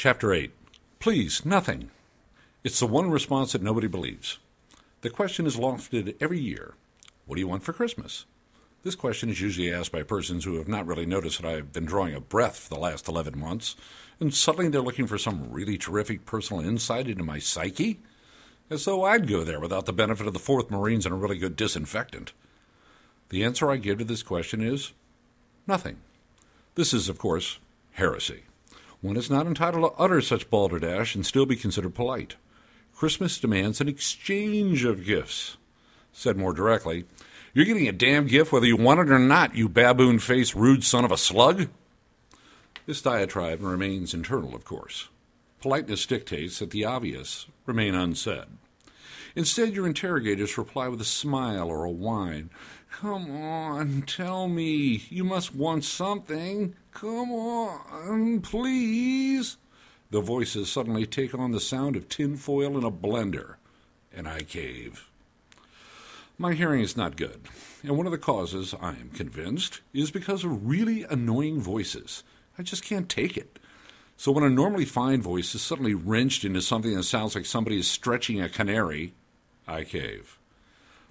Chapter 8. Please, nothing. It's the one response that nobody believes. The question is lofted every year. What do you want for Christmas? This question is usually asked by persons who have not really noticed that I've been drawing a breath for the last 11 months, and suddenly they're looking for some really terrific personal insight into my psyche, as though I'd go there without the benefit of the 4th Marines and a really good disinfectant. The answer I give to this question is nothing. This is, of course, heresy. One is not entitled to utter such balderdash and still be considered polite. Christmas demands an exchange of gifts. Said more directly, you're getting a damn gift whether you want it or not, you baboon-faced rude son of a slug. This diatribe remains internal, of course. Politeness dictates that the obvious remain unsaid. Instead, your interrogators reply with a smile or a whine. Come on, tell me. You must want something. Come on, please. The voices suddenly take on the sound of tinfoil in a blender, and I cave. My hearing is not good, and one of the causes, I am convinced, is because of really annoying voices. I just can't take it. So when a normally fine voice is suddenly wrenched into something that sounds like somebody is stretching a canary, I cave.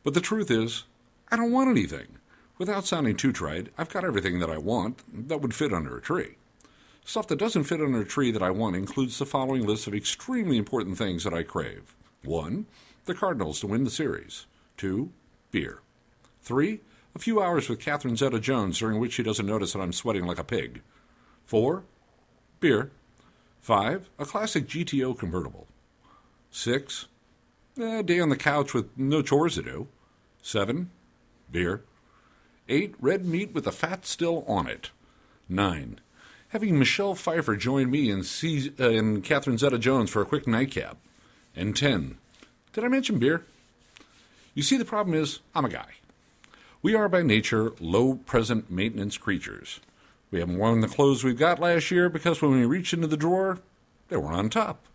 But the truth is, I don't want anything. Without sounding too trite, I've got everything that I want that would fit under a tree. Stuff that doesn't fit under a tree that I want includes the following list of extremely important things that I crave. 1. The Cardinals to win the series. 2. Beer. 3. A few hours with Catherine Zeta-Jones during which she doesn't notice that I'm sweating like a pig. 4. Beer. 5. A classic GTO convertible. 6. A day on the couch with no chores to do. 7. Beer. 8. Red meat with the fat still on it. 9. Having Michelle Pfeiffer join me and Catherine Zeta-Jones for a quick nightcap. And 10. Did I mention beer? You see, the problem is, I'm a guy. We are by nature low present maintenance creatures. We haven't worn the clothes we've got last year because when we reach into the drawer, they weren't on top.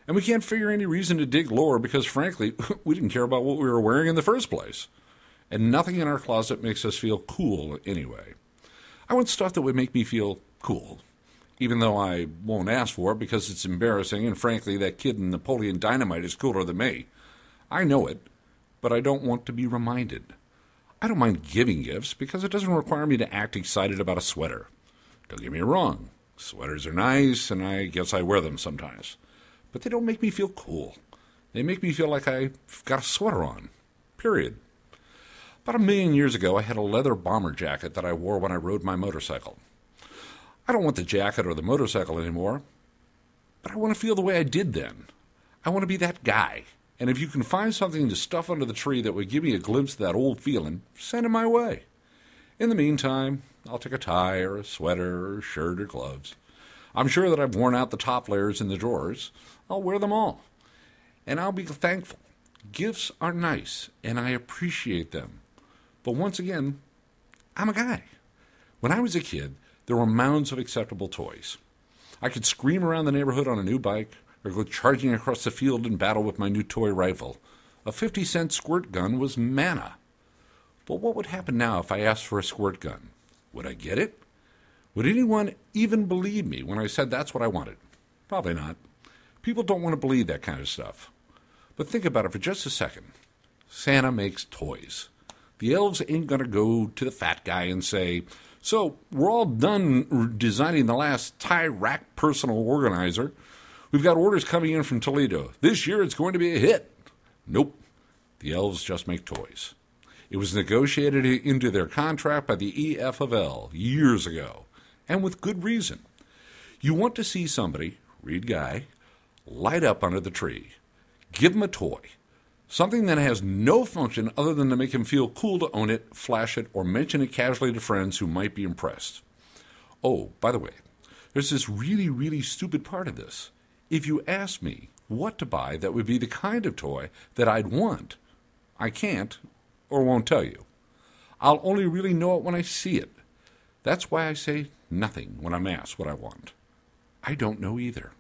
And we can't figure any reason to dig lower because, frankly, we didn't care about what we were wearing in the first place. And nothing in our closet makes us feel cool anyway. I want stuff that would make me feel cool, even though I won't ask for it because it's embarrassing, and frankly, that kid in Napoleon Dynamite is cooler than me. I know it, but I don't want to be reminded. I don't mind giving gifts because it doesn't require me to act excited about a sweater. Don't get me wrong. Sweaters are nice, and I guess I wear them sometimes. But they don't make me feel cool. They make me feel like I've got a sweater on. Period. About 1,000,000 years ago, I had a leather bomber jacket that I wore when I rode my motorcycle. I don't want the jacket or the motorcycle anymore, but I want to feel the way I did then. I want to be that guy. And if you can find something to stuff under the tree that would give me a glimpse of that old feeling, send it my way. In the meantime, I'll take a tie or a sweater or a shirt or gloves. I'm sure that I've worn out the top layers in the drawers. I'll wear them all. And I'll be thankful. Gifts are nice, and I appreciate them. But once again, I'm a guy. When I was a kid, there were mounds of acceptable toys. I could scream around the neighborhood on a new bike, or go charging across the field in battle with my new toy rifle. A 50-cent squirt gun was manna. But what would happen now if I asked for a squirt gun? Would I get it? Would anyone even believe me when I said that's what I wanted? Probably not. People don't want to believe that kind of stuff. But think about it for just a second. Santa makes toys. The elves ain't going to go to the fat guy and say, so we're all done designing the last tie rack personal organizer. We've got orders coming in from Toledo. This year it's going to be a hit. Nope. The elves just make toys. It was negotiated into their contract by the EF of L years ago, and with good reason. You want to see somebody, read Guy, light up under the tree. Give him a toy. Something that has no function other than to make him feel cool to own it, flash it, or mention it casually to friends who might be impressed. Oh, by the way, there's this really, really stupid part of this. If you ask me what to buy that would be the kind of toy that I'd want, I can't or won't tell you. I'll only really know it when I see it. That's why I say nothing when I'm asked what I want. I don't know either.